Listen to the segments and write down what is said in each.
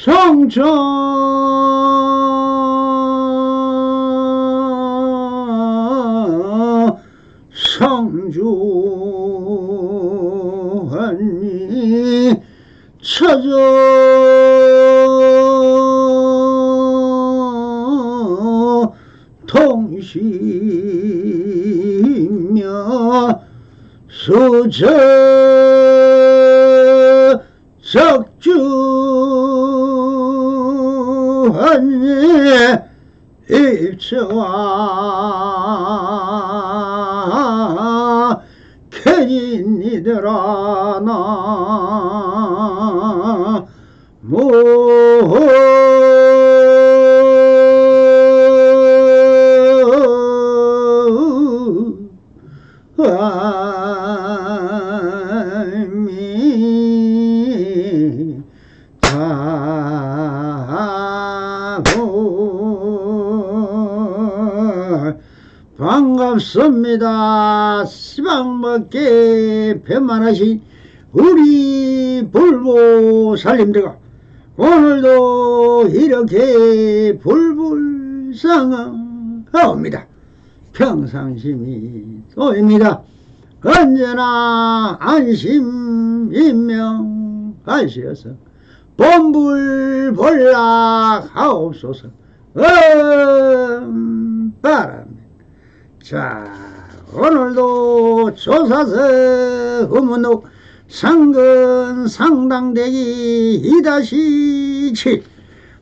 성천 성주하니 찾아 통시며 수저 석주하니 입체와 캐진이더라 나 반갑습니다. 시방먹게 편만하신 우리 불보살님들과 오늘도 이렇게 불불상하옵니다. 평상심이 또입니다. 언제나 안심인명하시어서 본불본락하옵소서. 바랍니다. 자, 오늘도 조사서 후문록 상근 상당대기 2-7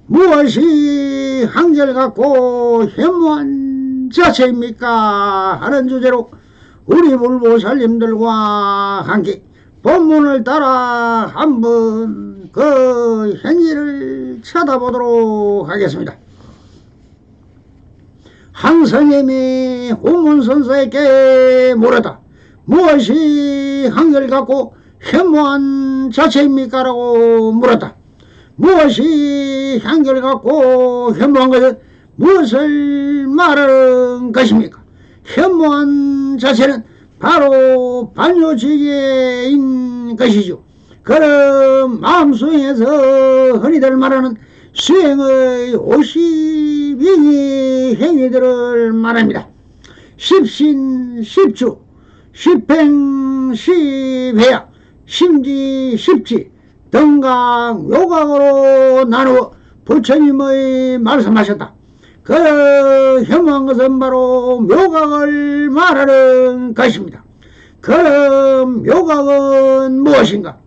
무엇이 한결같고 현무한 자체입니까 하는 주제로 우리 불보살님들과 함께 본문을 따라 한번 그 현실을 쳐다보도록 하겠습니다. 한 스님이 후문선사에게 물었다. 무엇이 한결같고 현무한 자체입니까? 라고 물었다. 무엇이 한결같고 현무한 것은 무엇을 말하는 것입니까? 현무한 자체는 바로 반요지계인 것이죠. 그런 마음수행에서 흔히들 말하는 수행의 52기 행위들을 말합니다. 십신, 십주, 십행, 십회야, 심지, 십지, 등각, 요각으로 나누어 부처님의 말씀하셨다. 그 현무한 것은 바로 묘각을 말하는 것입니다. 그럼 묘각은 무엇인가?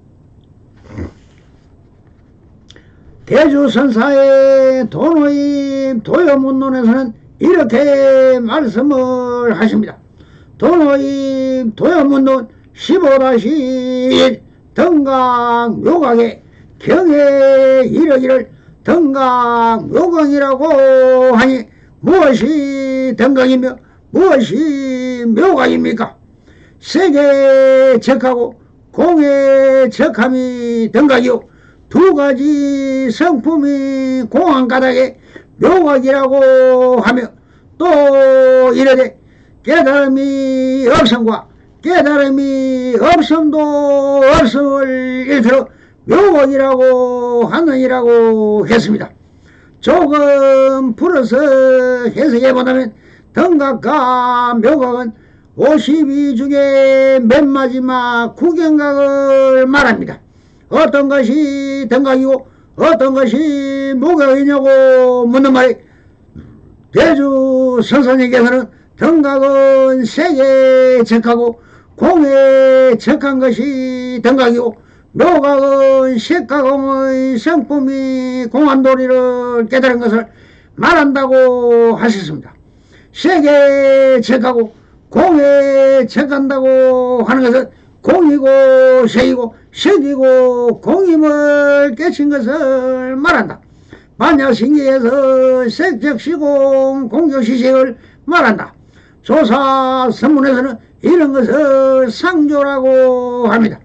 대주선사의 도노입 도요문론에서는 이렇게 말씀을 하십니다. 도노입 도요문론 15-1 등각 묘각의 경에 이르기를 등각 묘각이라고 하니 무엇이 등각이며 무엇이 묘각입니까? 색에 적하고 공에 적함이 등각이요 두 가지 성품이 공한 까닭에 묘각이라고 하며 또 이르되 깨달음이 없음과 깨달음이 없음도 없음을 일틀어 묘각이라고 하느니라고 했습니다. 조금 풀어서 해석해보자면 등각과 묘각은 52 중에 맨 마지막 구경각을 말합니다. 어떤 것이 등각이고 어떤 것이 묘각이냐고 묻는 말이 대주 선사님께서는 등각은 색에 적하고 공에 적한 것이 등각이고 묘각은 색과 공의 성품이 공한 도리를 깨달은 것을 말한다고 하셨습니다. 색에 적하고 공에 적한다고 하는 것은 공이고 색이고 색이고 공임을 깨친 것을 말한다. 반야신기에서 색적시공 공적시색을 말한다. 조사 선문에서는 이런 것을 상조라고 합니다.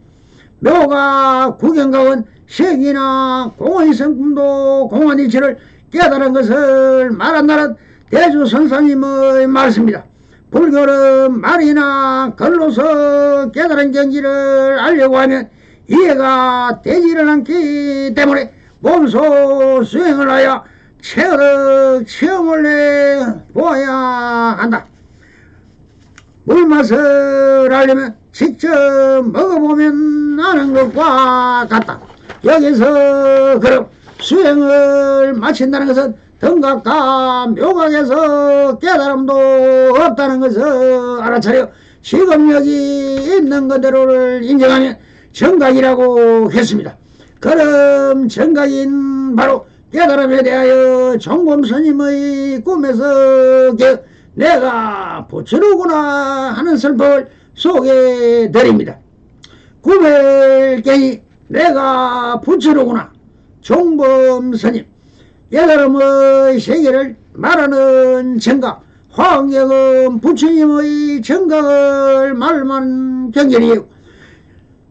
묘각 구경각은 색이나 공의 성품도 공한 이치를 깨달은 것을 말한다는 대주선사님의 말씀입니다. 불교는 말이나 글로서 깨달은 경지를 알려고 하면 이해가 되지를 않기 때문에 몸소 수행을 하여 체득 체험을 내보아야 한다. 물맛을 알려면 직접 먹어보면 아는 것과 같다. 여기서 그럼 수행을 마친다는 것은 등각과 묘각에서 깨달음도 없다는 것을 알아차려 지금 여기 있는 그대로를 인정하면 정각이라고 했습니다. 그럼 정각인 바로 깨달음에 대하여 정범 스님의 꿈에서 내가 부처로구나 하는 설법을 소개드립니다. 꿈을 깨니 내가 부처로구나. 정범 스님 깨달음의 세계를 말하는 정각, 화엄경은 부처님의 정각을 말만 경전이에요.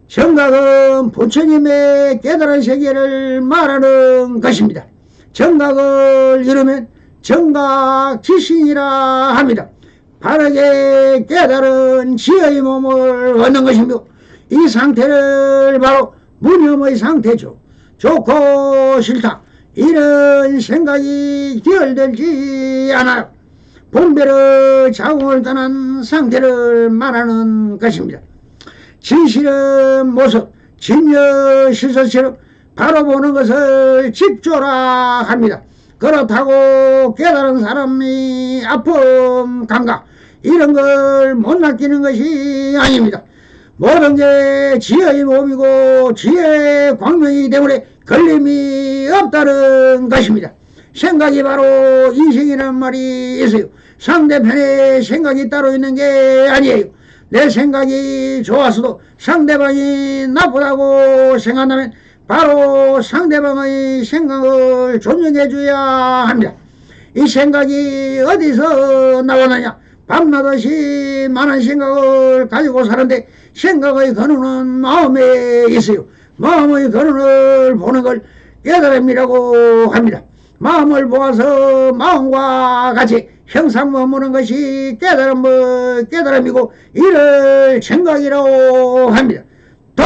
정각은 부처님의 깨달은 세계를 말하는 것입니다. 정각을 이루면 정각지신이라 합니다. 바르게 깨달은 지혜의 몸을 얻는 것이며 이 상태를 바로 무념의 상태죠. 좋고 싫다 이런 생각이 기울되지 않아요. 분별의 자궁을 떠난 상태를 말하는 것입니다. 진실은 모습, 진여 실소처럼 바로 보는 것을 집조라 합니다. 그렇다고 깨달은 사람이 아픔, 감각 이런 걸 못 느끼는 것이 아닙니다. 모든 게 지혜의 몸이고 지혜의 광명이기 때문에 걸림이 없다는 것입니다. 생각이 바로 인생이란 말이 있어요. 상대편의 생각이 따로 있는 게 아니에요. 내 생각이 좋았어도 상대방이 나쁘다고 생각하면 바로 상대방의 생각을 존중해 줘야 합니다. 이 생각이 어디서 나왔느냐? 밤낮없이 많은 생각을 가지고 사는데 생각의 근원은 마음에 있어요. 마음의 근원을 보는 걸 깨달음이라고 합니다. 마음을 보아서 마음과 같이 형상 머무는 것이 깨달음이고 이를 정각이라고 합니다. 또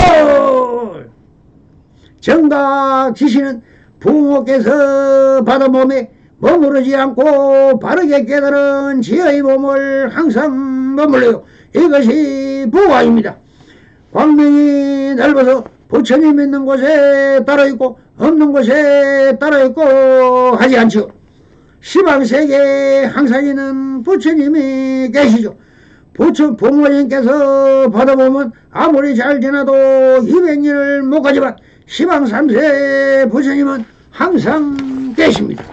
정각 지시는 부모께서 받은 몸에 머무르지 않고 바르게 깨달은 지혜의 몸을 항상 머물러요. 이것이 부화입니다. 광명이 넓어서 부처님 있는 곳에 따라있고 없는 곳에 따라있고 하지 않죠. 시방세계에 항상 있는 부처님이 계시죠. 부모님께서 받아보면 아무리 잘 지나도 200년을 못 가지만 시방 3세 부처님은 항상 계십니다.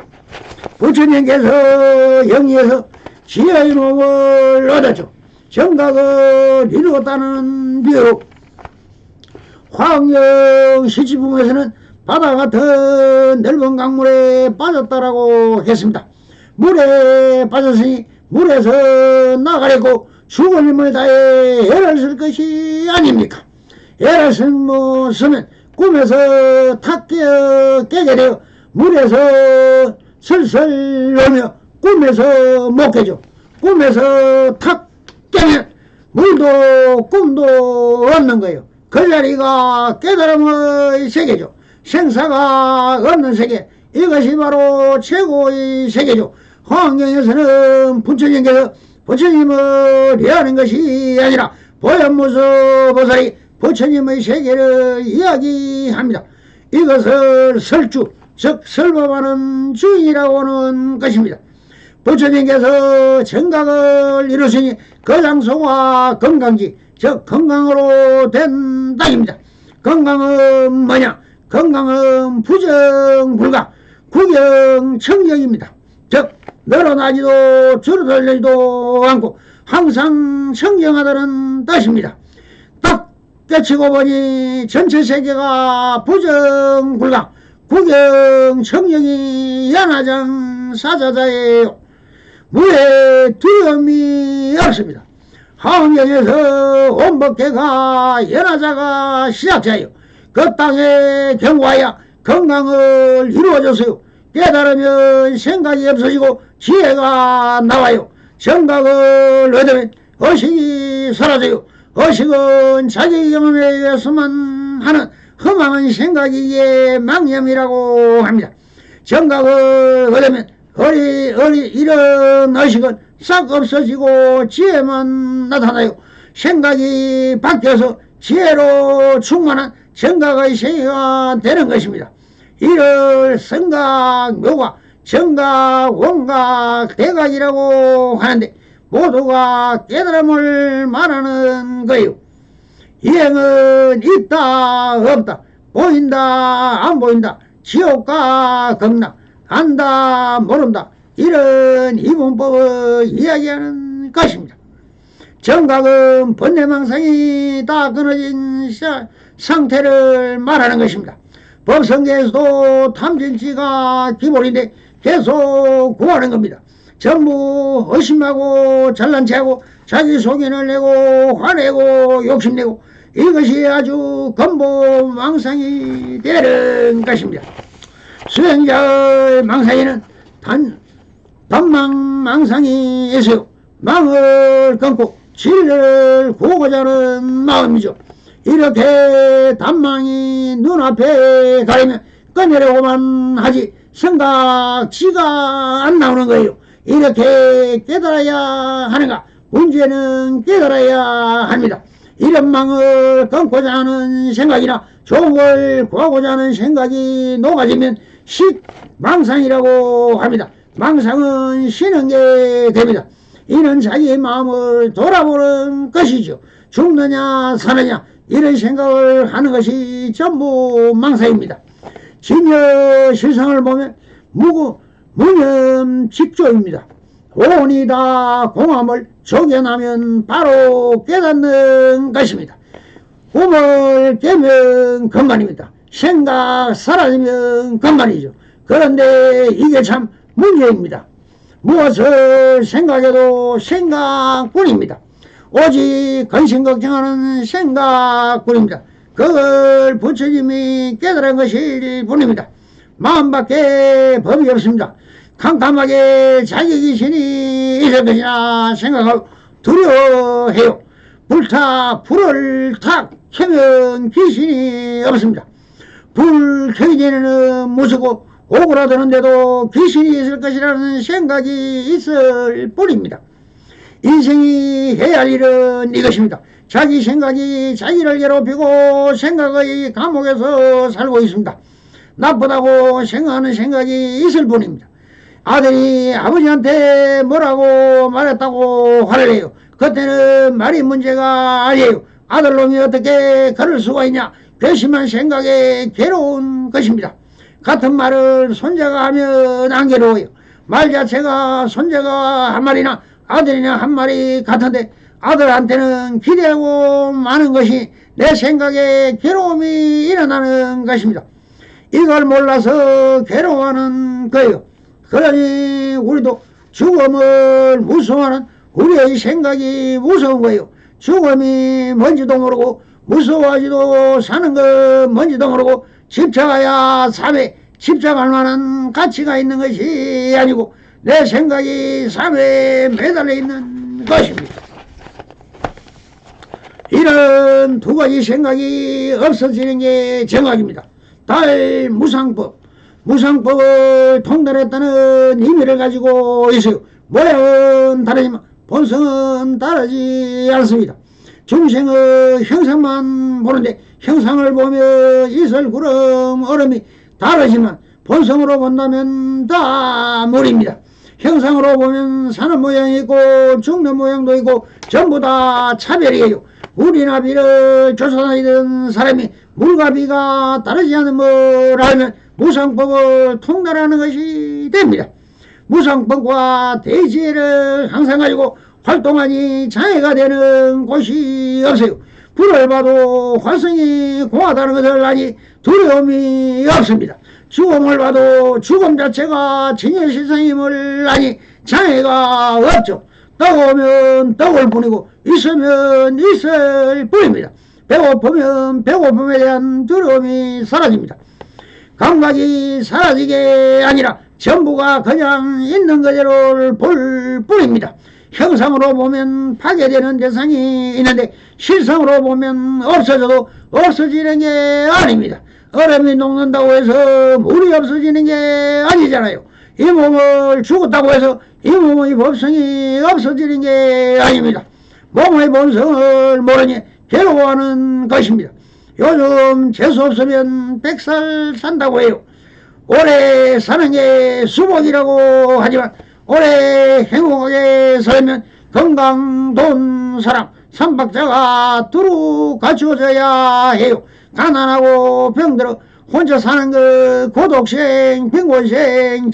부처님께서 영리에서 지혜의 몸을 얻었죠. 정각을 이루었다는 비유로 화엄경 시치품에서는 바다 같은 넓은 강물에 빠졌다라고 했습니다. 물에 빠졌으니 물에서 나가려고 죽을 힘을 다해 애를 쓸 것이 아닙니까? 애를 쓰면 꿈에서 탁 깨게 되어 물에서 슬슬 오며 꿈에서 못 깨죠. 꿈에서 탁 깨면 물도 꿈도 없는 거예요. 그 자리가 깨달음의 세계죠. 생사가 없는 세계, 이것이 바로 최고의 세계죠. 화엄경에서는 부처님께서 부처님을 대하는 것이 아니라 보현무수 보살이 부처님의 세계를 이야기합니다. 이것을 설주, 즉 설법하는 주인이라고 하는 것입니다. 부처님께서 정각을 이루시니 그 장소가 건강지, 즉 건강으로 된 땅입니다. 건강은 뭐냐? 건강은 부정불가, 구경청정입니다. 즉 늘어나지도 줄어들지도 않고 항상 청정하다는 뜻입니다. 딱 깨치고 보니 전체 세계가 부정불가, 구경청정이 연화장 사자자예요. 무에 두려움이 없습니다. 화엄경에서 온법계가 연화자가 시작자예요. 그 땅에 경과하여 건강을 이루어졌어요. 깨달으면 생각이 없어지고 지혜가 나와요. 정각을 얻으면 의식이 사라져요. 의식은 자기 경험에 의해서만 하는 허망한 생각이 이게 망념이라고 합니다. 정각을 얻으면 이런 의식은 싹 없어지고 지혜만 나타나요. 생각이 바뀌어서 지혜로 충만한 정각의 세계가 되는 것입니다. 이를 성각, 묘각, 정각, 원각, 대각이라고 하는데 모두가 깨달음을 말하는 거예요. 이행은 있다 없다, 보인다 안 보인다, 지옥과 극락, 안다 모른다, 이런 이분법을 이야기하는 것입니다. 정각은 번뇌망상이 다 끊어진 상태를 말하는 것입니다. 법성계에서도 탐진치가 기본인데 계속 구하는 겁니다. 전부 의심하고 잘난 체하고 자기 소견을 내고 화내고 욕심내고 이것이 아주 근본 망상이 되는 것입니다. 수행자의 망상에는 단망망상이 있어요. 망을 끊고 진리를 구하고자 하는 마음이죠. 이렇게 단망이 눈앞에 가리면 꺼내려고만 하지 생각지가 안 나오는 거예요. 이렇게 깨달아야 하는가? 문제는 깨달아야 합니다. 이런 망을 끊고자 하는 생각이나 좋은 걸 구하고자 하는 생각이 녹아지면 식망상이라고 합니다. 망상은 쉬는 게 됩니다. 이는 자기의 마음을 돌아보는 것이죠. 죽느냐 사느냐 이런 생각을 하는 것이 전부 망상입니다. 진여 실상을 보면 무념직조입니다. 오니다 공함을 조견하면 바로 깨닫는 것입니다. 꿈을 깨면 건만입니다. 생각 사라지면 건만이죠. 그런데 이게 참 문제입니다. 무엇을 생각해도 생각뿐입니다. 오직 근심 걱정하는 생각뿐입니다. 그걸 부처님이 깨달은 것일 뿐입니다. 마음밖에 법이 없습니다. 캄캄하게 자기 귀신이 있을 것이나 생각하고 두려워해요. 불을 탁 켜면 귀신이 없습니다. 불 켜기 전에는 무섭고 오그라드는데도 귀신이 있을 것이라는 생각이 있을 뿐입니다. 인생이 해야 할 일은 이것입니다. 자기 생각이 자기를 괴롭히고 생각의 감옥에서 살고 있습니다. 나쁘다고 생각하는 생각이 있을 뿐입니다. 아들이 아버지한테 뭐라고 말했다고 화를 내요. 그때는 말이 문제가 아니에요. 아들놈이 어떻게 그럴 수가 있냐. 괘씸한 생각에 괴로운 것입니다. 같은 말을 손자가 하면 안 괴로워요. 말 자체가 손자가 한 말이나 아들이나 한 말이 같은데 아들한테는 기대하고 많은 것이 내 생각에 괴로움이 일어나는 것입니다. 이걸 몰라서 괴로워하는 거예요. 그러니 우리도 죽음을 무서워하는 우리의 생각이 무서운 거예요. 죽음이 뭔지도 모르고 무서워하지도 사는 것 뭔지도 모르고 집착해야 삶에 집착할 만한 가치가 있는 것이 아니고 내 생각이 삶에 매달려 있는 것입니다. 이런 두 가지 생각이 없어지는 게 정각입니다. 무상법을 통달했다는 의미를 가지고 있어요. 모양은 다르지만 본성은 다르지 않습니다. 중생의 형상만 보는데 형상을 보며 이슬 구름 얼음이 다르지만 본성으로 본다면 다 물입니다. 형상으로 보면 사는 모양이 있고 죽는 모양도 있고 전부 다 차별이에요. 물이나 비를 조사다니던 사람이 물과 비가 다르지 않은 걸 알면 무상법을 통달하는 것이 됩니다. 무상법과 대지혜를 항상 가지고 활동하니 장애가 되는 곳이 없어요. 불을 봐도 활성이 공하다는 것을 아니 두려움이 없습니다. 죽음을 봐도 죽음 자체가 진여실상임을 아니 장애가 없죠. 떠오면 떠올 뿐이고 있으면 있을 뿐입니다. 배고프면 배고픔에 대한 두려움이 사라집니다. 감각이 사라지게 아니라 전부가 그냥 있는 그대로를 볼 뿐입니다. 형상으로 보면 파괴되는 대상이 있는데 실상으로 보면 없어져도 없어지는 게 아닙니다. 얼음이 녹는다고 해서 물이 없어지는 게 아니잖아요. 이 몸을 죽었다고 해서 이 몸의 법성이 없어지는 게 아닙니다. 몸의 본성을 모르니 괴로워하는 것입니다. 요즘 재수 없으면 100살 산다고 해요. 오래 사는 게 수복이라고 하지만 오래 행복하게 살면 건강, 돈, 사랑, 삼박자가 두루 갖추어져야 해요. 가난하고 병들어 혼자 사는 거 고독생, 빈곤생,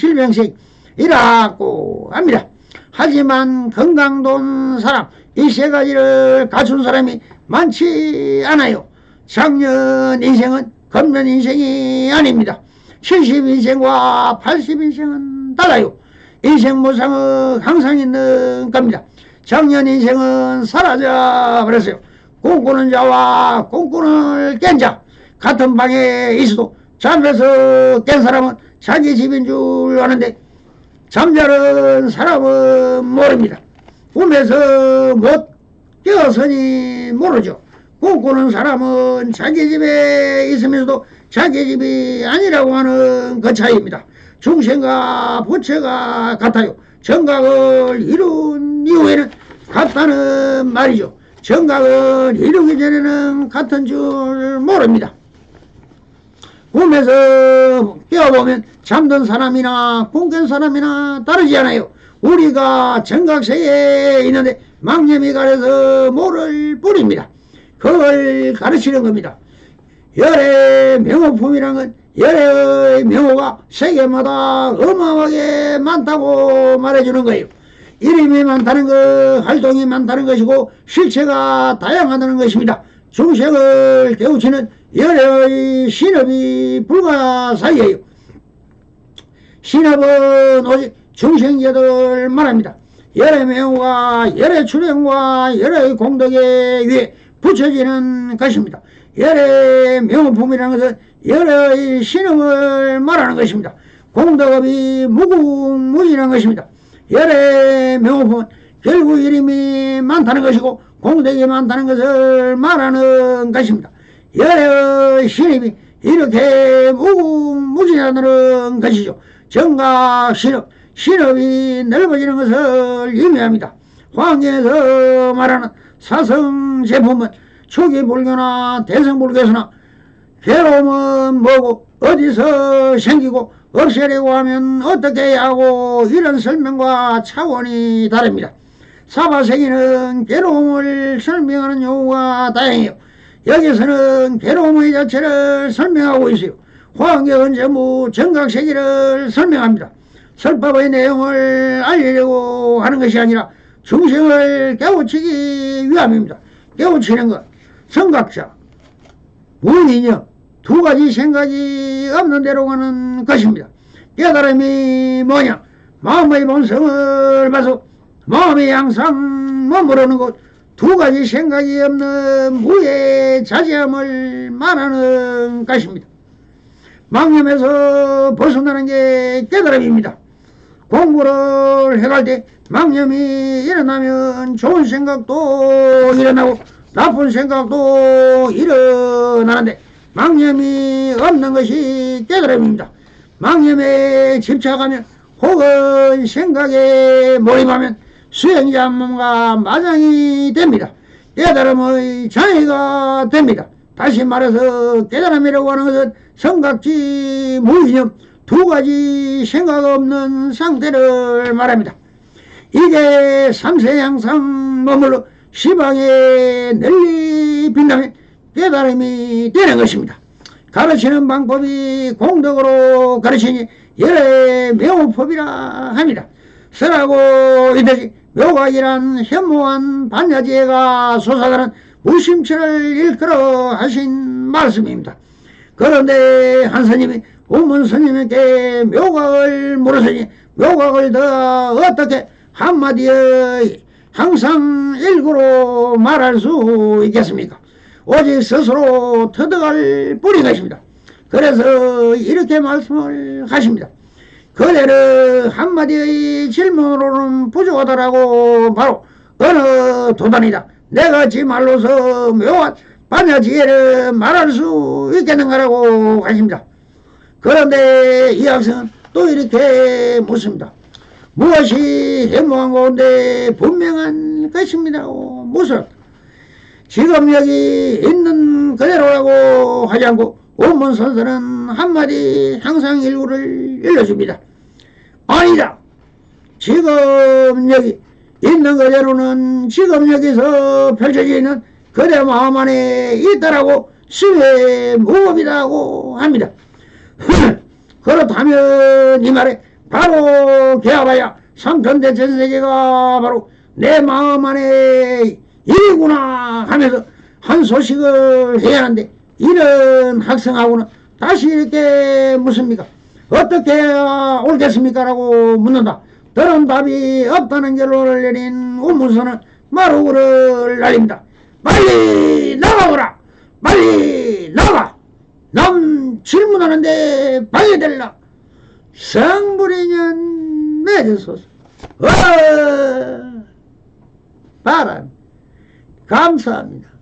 질병생이라고 합니다. 하지만 건강, 돈, 사랑 이 세 가지를 갖춘 사람이 많지 않아요. 작년 인생은 금년 인생이 아닙니다. 70인생과 80인생은 달라요. 인생 무상은 항상 있는 겁니다. 작년 인생은 사라져 버렸어요. 꿈꾸는 자와 꿈꾸는 깬 자 같은 방에 있어도 잠에서 깬 사람은 자기 집인 줄 아는데 잠자는 사람은 모릅니다. 꿈에서 못 깨어서니 모르죠. 꿈꾸는 사람은 자기 집에 있으면서도 자기 집이 아니라고 하는 그 차이입니다. 중생과 부처가 같아요. 정각을 이룬 이후에는 같다는 말이죠. 정각을 이루기 전에는 같은 줄 모릅니다. 꿈에서 깨어보면 잠든 사람이나 꿈 깬 사람이나 다르지 않아요. 우리가 정각세계에 있는데 망념이 가려서 모를 뿐입니다. 그걸 가르치는 겁니다. 열의 명호품이란 건 열의 명호가 세계마다 어마어마하게 많다고 말해주는 거예요. 이름이 많다는 것, 활동이 많다는 것이고 실체가 다양하다는 것입니다. 중생을 깨우치는 열의 신업이 불가사의예요. 신업은 오직 중생제들 말합니다. 열의 명호가 열의 출행과 열의 공덕에 의해 붙여지는 것입니다. 열의 명호품이라는 것은 열의 신음을 말하는 것입니다. 공덕업이 무궁무진한 것입니다. 열의 명호품은 결국 이름이 많다는 것이고 공덕이 많다는 것을 말하는 것입니다. 열의 신임이 이렇게 무궁무진하다는 것이죠. 정각 신업, 신업이 넓어지는 것을 의미합니다. 화경에서 말하는 사성 제품은 초기 불교나 대성 불교에서나 괴로움은 뭐고 어디서 생기고 없애려고 하면 어떻게 해야 하고 이런 설명과 차원이 다릅니다. 사바세계는 괴로움을 설명하는 용어가 다양해요. 여기서는 괴로움의 자체를 설명하고 있어요. 화경은 전부 정각세계를 설명합니다. 설법의 내용을 알리려고 하는 것이 아니라 중생을 깨우치기 위함입니다. 깨우치는 것, 성각자, 무이념, 두 가지 생각이 없는 대로 가는 것입니다. 깨달음이 뭐냐? 마음의 본성을 봐서 마음이 항상 머무르는 곳, 두 가지 생각이 없는 무의 자제함을 말하는 것입니다. 망념에서 벗어나는 게 깨달음입니다. 공부를 해갈 때 망념이 일어나면 좋은 생각도 일어나고 나쁜 생각도 일어나는데 망념이 없는 것이 깨달음입니다. 망념에 집착하면 혹은 생각에 몰입하면 수행자문과 마장이 됩니다. 깨달음의 장애가 됩니다. 다시 말해서 깨달음이라고 하는 것은 성각지 무이념 두 가지 생각 없는 상태를 말합니다. 이게 삼세 항상 머물러 시방에 널리 빛나면 깨달음이 되는 것입니다. 가르치는 방법이 공덕으로 가르치니 열의 명호법이라 합니다. 설하고 이듯이 묘각이란 현모한 반야지혜가 솟아가는 무심처를 일컬어 하신 말씀입니다. 그런데 한 스님이 우문 스님에게 묘각을 물었으니 묘각을 더 어떻게 한마디에 항상 일구로 말할 수 있겠습니까? 오직 스스로 터득할 뿐인 것입니다. 그래서 이렇게 말씀을 하십니다. 그대는 한마디의 질문으로는 부족하다라고 바로 어느 도단이다. 내가 지 말로서 묘한 반야지혜를 말할 수 있겠는가라고 하십니다. 그런데 이 학생은 또 이렇게 묻습니다. 무엇이 해모한 가운데 분명한 것입니다고 묻었다. 지금 여기 있는 그대로라고 하지 않고 원문 선생은 한마디 항상 일구를 일러줍니다. 아니다. 지금 여기 있는 그대로는 지금 여기서 펼쳐지는 그대 마음 안에 있다라고 신의 무법이라고 합니다. 그렇다면 이 말에 바로 개하봐야 삼천대 전세계가 바로 내 마음 안에 이구나 하면서 한 소식을 해야 하는데 이런 학생하고는 다시 이렇게 묻습니까? 어떻게 해야 옳겠습니까? 라고 묻는다. 그런 답이 없다는 결론을 내린 온문서는 마루를 날립니다. 빨리 나가거라! 빨리 나가! 남 질문하는데 방해될라! 성불이년 맺으소서. 바람 감사합니다.